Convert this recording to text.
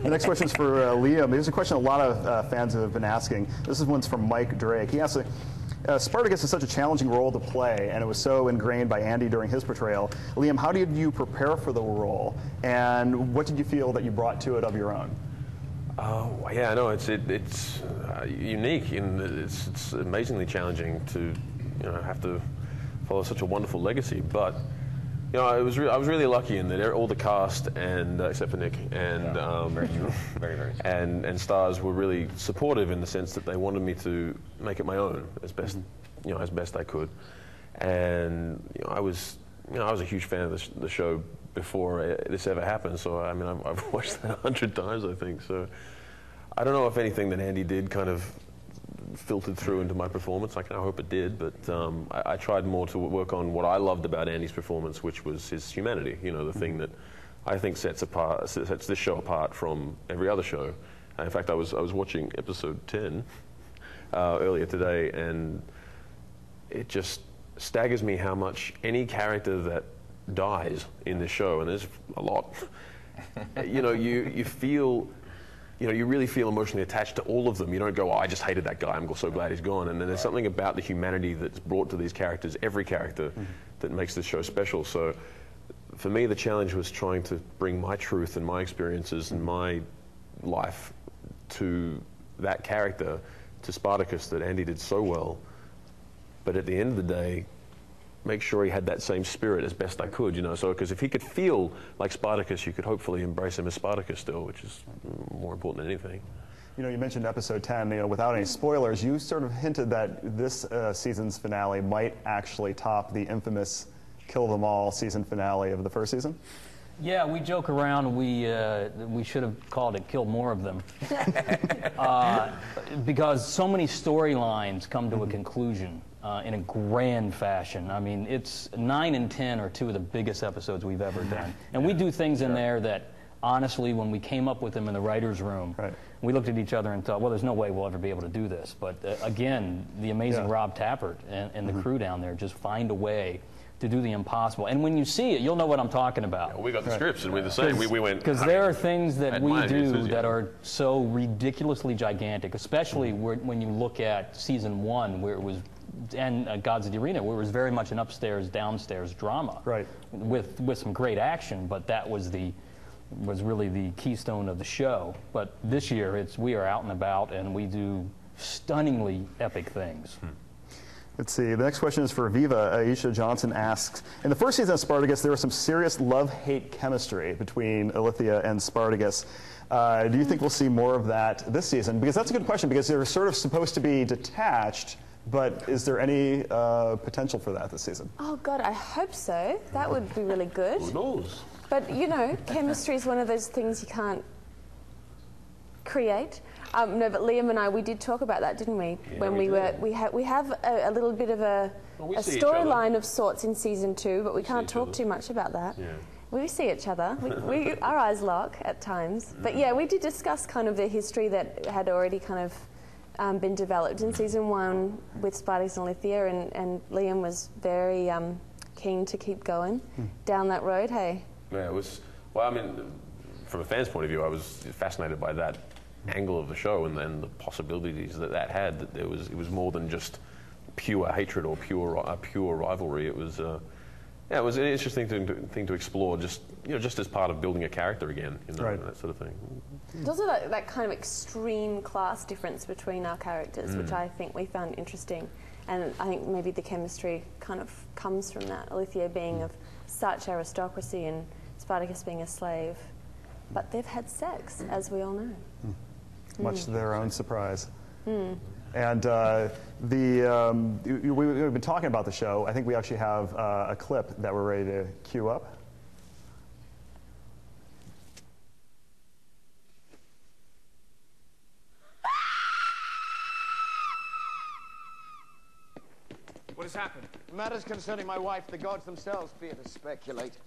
The next question is for Liam. There's a question a lot of fans have been asking. This one's from Mike Drake. He asks, Spartacus is such a challenging role to play, and it was so ingrained by Andy during his portrayal. Liam, how did you prepare for the role, and what did you feel that you brought to it of your own? Oh, yeah, no, it's unique, and it's amazingly challenging to, have to follow such a wonderful legacy. But, I was really lucky in that all the cast and except for Nick and very and stars were really supportive in the sense that they wanted me to make it my own as best as best I could. And I was a huge fan of the show before this ever happened. So I mean I've watched that 100 times, I think. So I don't know if anything that Andy did kind of filtered through into my performance. I hope it did, but I tried more to work on what I loved about Andy's performance, which was his humanity. The thing that I think sets this show apart from every other show. In fact, I was watching episode 10 earlier today, and it just staggers me how much any character that dies in this show, and there's a lot, you feel. You really feel emotionally attached to all of them. You don't go, oh, I just hated that guy, I'm so glad he's gone. And then there's something about the humanity that's brought to these characters, every character, that makes this show special. So for me, the challenge was trying to bring my truth and my experiences and my life to that character, to Spartacus, that Andy did so well. But at the end of the day, make sure he had that same spirit as best I could, so because if he could feel like Spartacus, you could hopefully embrace him as Spartacus still, which is more important than anything. You mentioned episode 10, without any spoilers, you sort of hinted that this season's finale might actually top the infamous Kill Them All season finale of the first season. Yeah, we joke around. We should have called it "Kill More of Them," because so many storylines come to a conclusion in a grand fashion. I mean, it's 9 and 10 are two of the biggest episodes we've ever done, and we do things in there that, honestly, when we came up with them in the writers' room, we looked at each other and thought, well, there's no way we'll ever be able to do this. But again, the amazing Rob Tappert and the crew down there just find a way to do the impossible. And when you see it, you'll know what I'm talking about. Yeah, we got the scripts, and we're the same. We went... Because there are things that we do that are so ridiculously gigantic, especially when you look at season 1, where it was, and Gods of the Arena, where it was very much an upstairs, downstairs drama. Right. With some great action, but that was really the keystone of the show. But this year, we are out and about, and we do stunningly epic things. Let's see. The next question is for Viva. Aisha Johnson asks, in the first season of Spartacus, there was some serious love-hate chemistry between Alithea and Spartacus. Do you think we'll see more of that this season? Because that's a good question, because they're sort of supposed to be detached, but is there any potential for that this season? Oh, God, I hope so. That would be really good. Who knows? But, chemistry is one of those things you can't create. No, but Liam and I, we did talk about that, didn't we? Yeah, when we have a little bit of a storyline of sorts in season 2, but we can't talk too much about that. Yeah. We see each other. Our eyes lock at times. But yeah, we did discuss kind of the history that had already kind of been developed in season 1 with Spartacus and Alithea, and Liam was very keen to keep going down that road. Hey. Yeah, it was. Well, I mean, from a fan's point of view, I was fascinated by that angle of the show and then the possibilities that had. That it was more than just pure hatred or pure rivalry. It was it was an interesting thing to explore. Just as part of building a character again, and that sort of thing. There's also that kind of extreme class difference between our characters, which I think we found interesting, and I think maybe the chemistry kind of comes from that. Alithea being of such aristocracy and Spartacus being a slave, but they've had sex, as we all know. Much to their own surprise. And we've been talking about the show. I think we actually have a clip that we're ready to cue up. What has happened? Matters concerning my wife, the gods themselves fear to speculate.